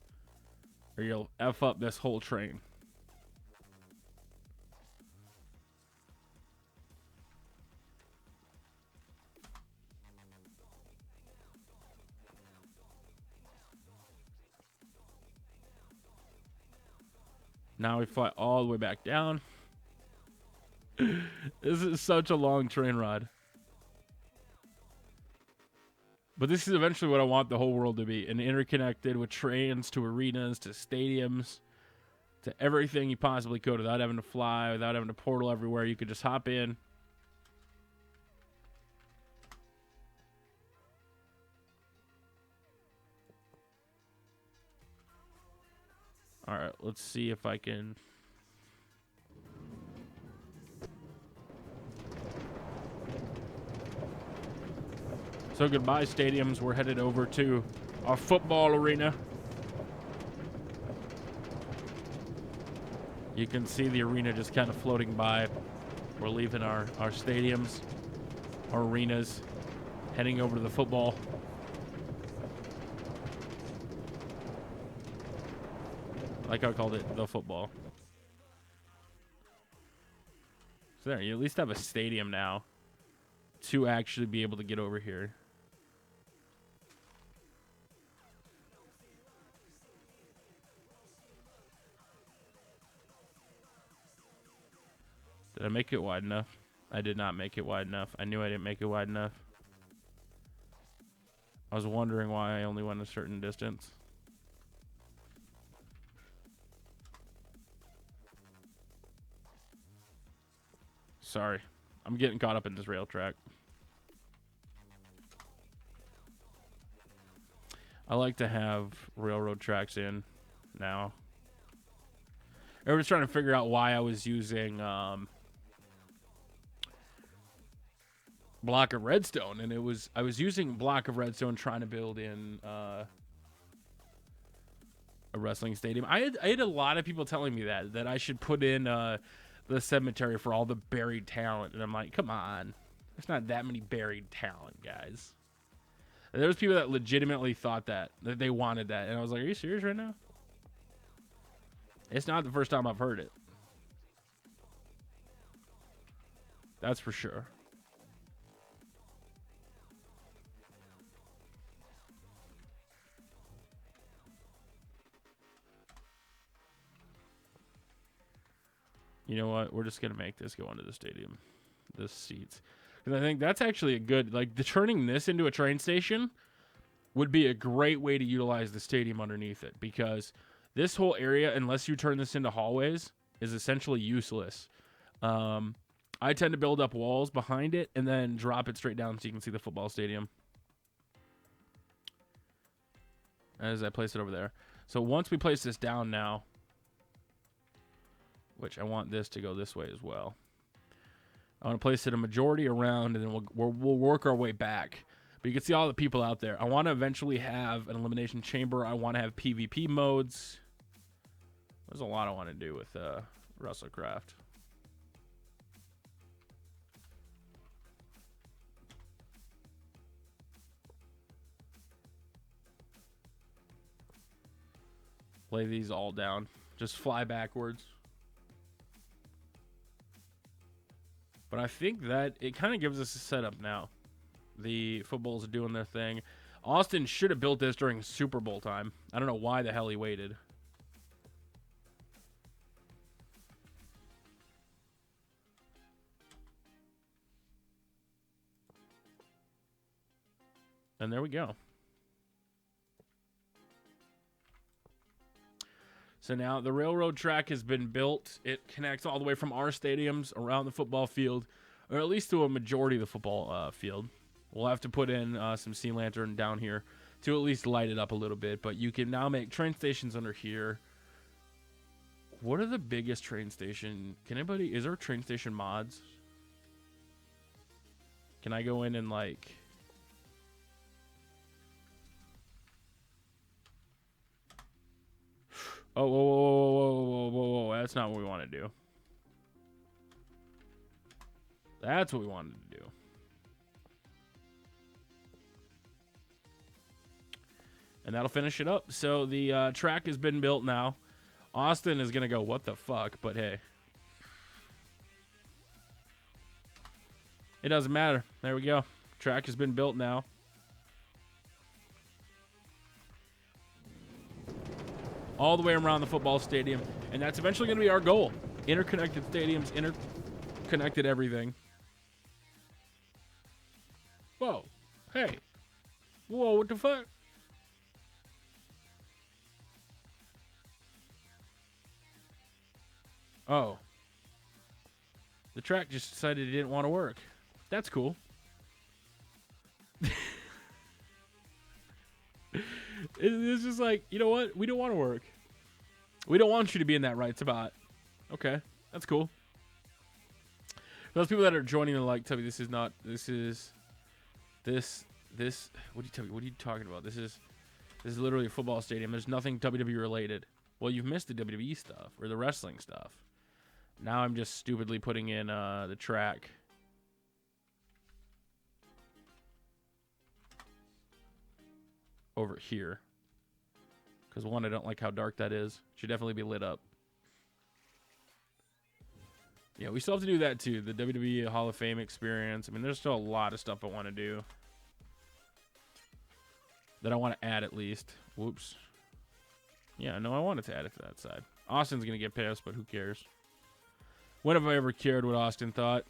or you'll F up this whole train. Now we fly all the way back down. This is such a long train ride. But this is eventually what I want the whole world to be. And interconnected with trains to arenas to stadiums to everything you possibly could without having to fly, without having to portal everywhere. You could just hop in. All right, let's see if I can... So goodbye, stadiums. We're headed over to our football arena. You can see the arena just kind of floating by. We're leaving our stadiums, our arenas, heading over to the football. Like I called it, the football. So there, you at least have a stadium now to actually be able to get over here. Did I make it wide enough? I did not make it wide enough. I knew I didn't make it wide enough. I was wondering why I only went a certain distance. Sorry. I'm getting caught up in this rail track. I like to have railroad tracks in now. Everyone's trying to figure out why I was using block of redstone, and I was using block of redstone trying to build in a wrestling stadium. I had a lot of people telling me that I should put in the cemetery for all the buried talent, and I'm like, come on, there's not that many buried talent, guys. And there was people that legitimately thought that they wanted that, and I was like, are you serious right now? It's not the first time I've heard it. That's for sure. You know what? We're just going to make this go into the stadium. This seats. Because I think that's actually a good... Like, turning this into a train station would be a great way to utilize the stadium underneath it. Because this whole area, unless you turn this into hallways, is essentially useless. I tend to build up walls behind it and then drop it straight down so you can see the football stadium. As I place it over there. So once we place this down now... Which I want this to go this way as well. I want to place it a majority around, and then we'll work our way back. But you can see all the people out there. I want to eventually have an elimination chamber. I want to have PvP modes. There's a lot I want to do with WrestleCraft. Lay these all down. Just fly backwards. But I think that it kind of gives us a setup now. The footballs are doing their thing. Austin should have built this during Super Bowl time. I don't know why the hell he waited. And there we go. So now the railroad track has been built. It connects all the way from our stadiums around the football field, or at least to a majority of the football field. We'll have to put in some sea lantern down here to at least light it up a little bit. But you can now make train stations under here. What are the biggest train station? Is there train station mods? Can I go in and like... Oh, whoa. That's not what we want to do. That's what we wanted to do. And that'll finish it up. So the track has been built now. Austin is going to go, what the fuck? But hey. It doesn't matter. There we go. Track has been built now. All the way around the football stadium. And that's eventually going to be our goal. Interconnected stadiums, interconnected everything. Whoa. Hey. Whoa, what the fuck? Oh. The track just decided it didn't want to work. That's cool. It's just like, you know what? We don't want to work. We don't want you to be in that right spot. Okay, that's cool. Those people that are joining the like, tell me this is not. This. What are you talking about? This is literally a football stadium. There's nothing WWE related. Well, you've missed the WWE stuff or the wrestling stuff. Now I'm just stupidly putting in the track. Over here. Because one, I don't like how dark that is. Should definitely be lit up. Yeah, we still have to do that too. The WWE Hall of Fame experience. I mean, there's still a lot of stuff I want to do. That I want to add at least. Whoops. Yeah, no, I wanted to add it to that side. Austin's going to get pissed, but who cares? When have I ever cared what Austin thought?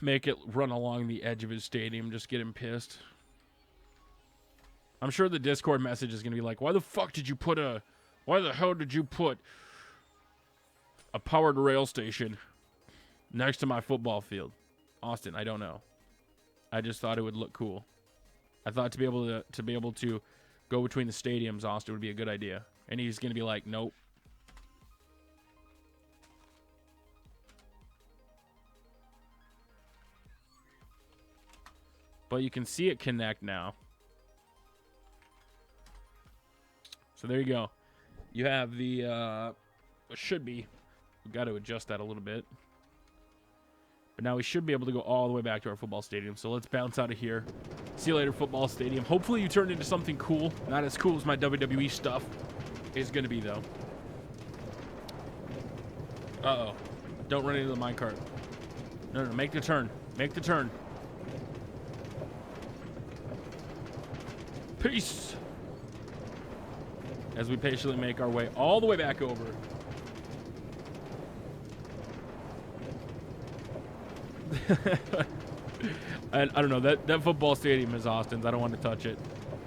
Make it run along the edge of his stadium. Just get him pissed. I'm sure the Discord message is going to be like, why the hell did you put a powered rail station next to my football field? Austin, I don't know. I just thought it would look cool. I thought to be able to go between the stadiums, Austin, would be a good idea. And he's going to be like, nope. But you can see it connect now. So there you go. You have the, it should be, we've got to adjust that a little bit. But now we should be able to go all the way back to our football stadium. So let's bounce out of here. See you later, football stadium. Hopefully you turned into something cool. Not as cool as my WWE stuff is going to be, though. Uh-oh. Don't run into the minecart. No, make the turn. Make the turn. Peace. As we patiently make our way all the way back over. And I don't know, that football stadium is Austin's. I don't want to touch it.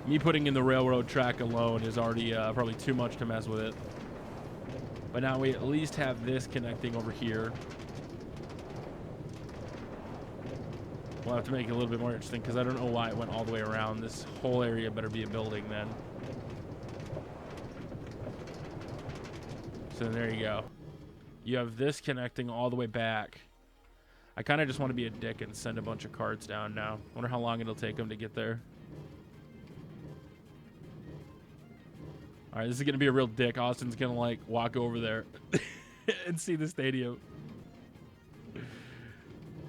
Me putting in the railroad track alone is already probably too much to mess with it. But now we at least have this connecting over here. We'll have to make it a little bit more interesting because I don't know why it went all the way around. This whole area better be a building then. So there you go. You have this connecting all the way back. I kind of just want to be a dick and send a bunch of cards down now. Wonder how long it'll take them to get there. All right, this is going to be a real dick. Austin's going to, like, walk over there and see the stadium.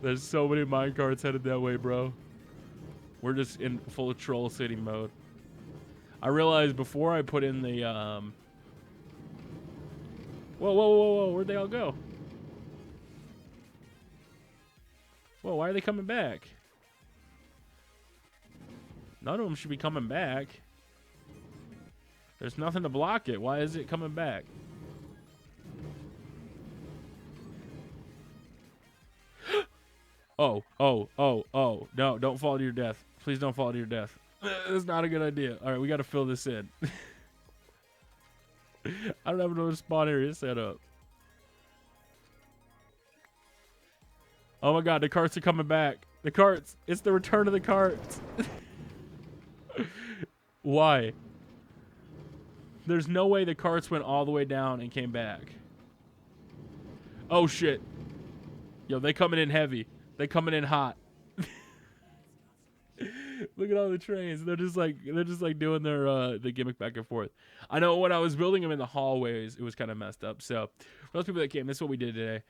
There's so many minecarts headed that way, bro. We're just in full troll city mode. I realized before I put in the, Whoa. Where'd they all go? Whoa, why are they coming back? None of them should be coming back. There's nothing to block it. Why is it coming back? Oh. No, don't fall to your death. Please don't fall to your death. That's not a good idea. All right, we got to fill this in. I don't have another spawn area set up. Oh my god, the carts are coming back. The carts. It's the return of the carts. Why? There's no way the carts went all the way down and came back. Oh shit. Yo, they coming in heavy. They coming in hot. Look at all the trains. They're just like doing their the gimmick back and forth. I know when I was building them in the hallways, it was kind of messed up. So for those people that came, this is what we did today.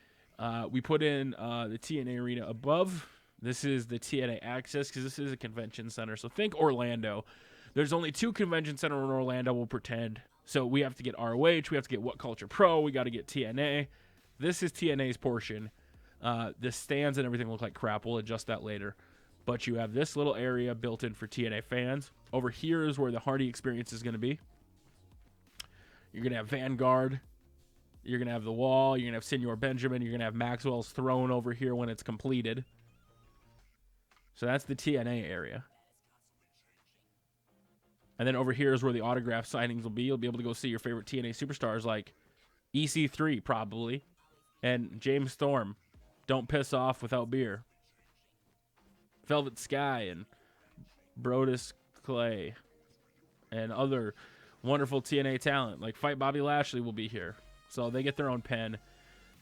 We put in the TNA arena above. This is the TNA access because this is a convention center. So think Orlando. There's only 2 convention center in Orlando, we'll pretend. So we have to get ROH. We have to get What Culture Pro. We got to get TNA. This is TNA's portion. The stands and everything look like crap. We'll adjust that later. But you have this little area built in for TNA fans. Over here is where the Hardy experience is going to be. You're going to have Vanguard. You're going to have The Wall. You're going to have Senor Benjamin. You're going to have Maxwell's Throne over here when it's completed. So that's the TNA area. And then over here is where the autograph signings will be. You'll be able to go see your favorite TNA superstars like EC3 probably. And James Storm. Don't piss off without beer. Velvet Sky and Brodus Clay. And other wonderful TNA talent. Like Fight Bobby Lashley will be here. So they get their own pen.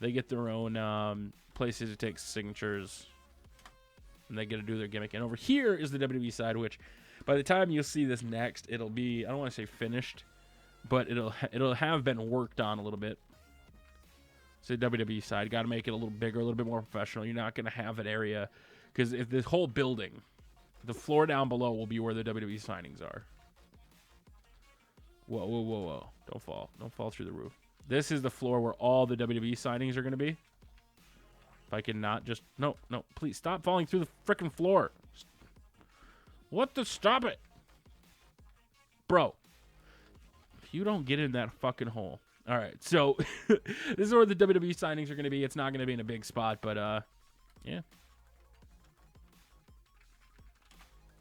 They get their own places to take signatures. And they get to do their gimmick. And over here is the WWE side, which by the time you'll see this next, it'll be, I don't want to say finished, but it'll have been worked on a little bit. So the WWE side, got to make it a little bigger, a little bit more professional. You're not going to have an area, because if this whole building, the floor down below will be where the WWE signings are. Whoa. Don't fall. Don't fall through the roof. This is the floor where all the WWE signings are going to be. If I can not just... No, please stop falling through the freaking floor. What the... Stop it. Bro. You don't get in that fucking hole. All right, so this is where the WWE signings are going to be. It's not going to be in a big spot, but yeah.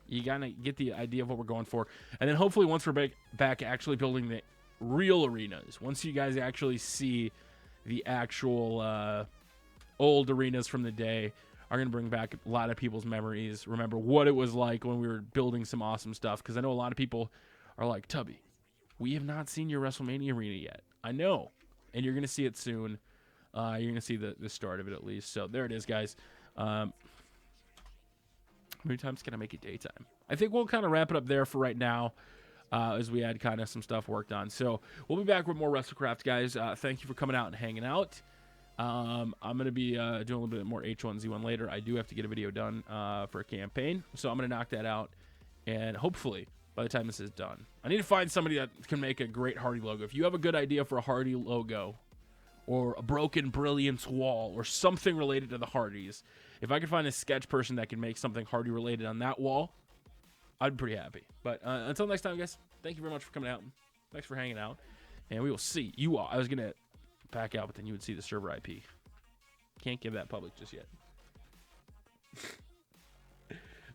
You got to get the idea of what we're going for. And then hopefully once we're back actually building the real arenas, once you guys actually see the actual old arenas from the day, are going to bring back a lot of people's memories. Remember what it was like when we were building some awesome stuff. Because I know a lot of people are like, Tubby, we have not seen your WrestleMania arena yet. I know. And you're going to see it soon. You're going to see the start of it at least. So there it is, guys. How many times can I make it daytime? I think we'll kind of wrap it up there for right now as we had kind of some stuff worked on. So we'll be back with more WrestleCraft, guys. Thank you for coming out and hanging out. I'm going to be doing a little bit more H1Z1 later. I do have to get a video done for a campaign, so I'm going to knock that out. And hopefully, by the time this is done, I need to find somebody that can make a great Hardy logo. If you have a good idea for a Hardy logo or a Broken Brilliance wall or something related to the Hardys, if I could find a sketch person that can make something Hardy related on that wall, I'd be pretty happy. But until next time, guys, thank you very much for coming out. Thanks for hanging out. And we will see you all. I was going to back out, but then you would see the server IP. Can't give that public just yet.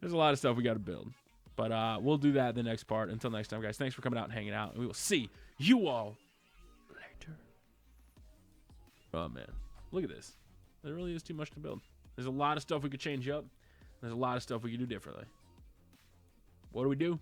There's a lot of stuff we got to build. But we'll do that in the next part. Until next time, guys, thanks for coming out and hanging out. And we will see you all later. Oh, man. Look at this. There really is too much to build. There's a lot of stuff we could change up. There's a lot of stuff we could do differently. What do?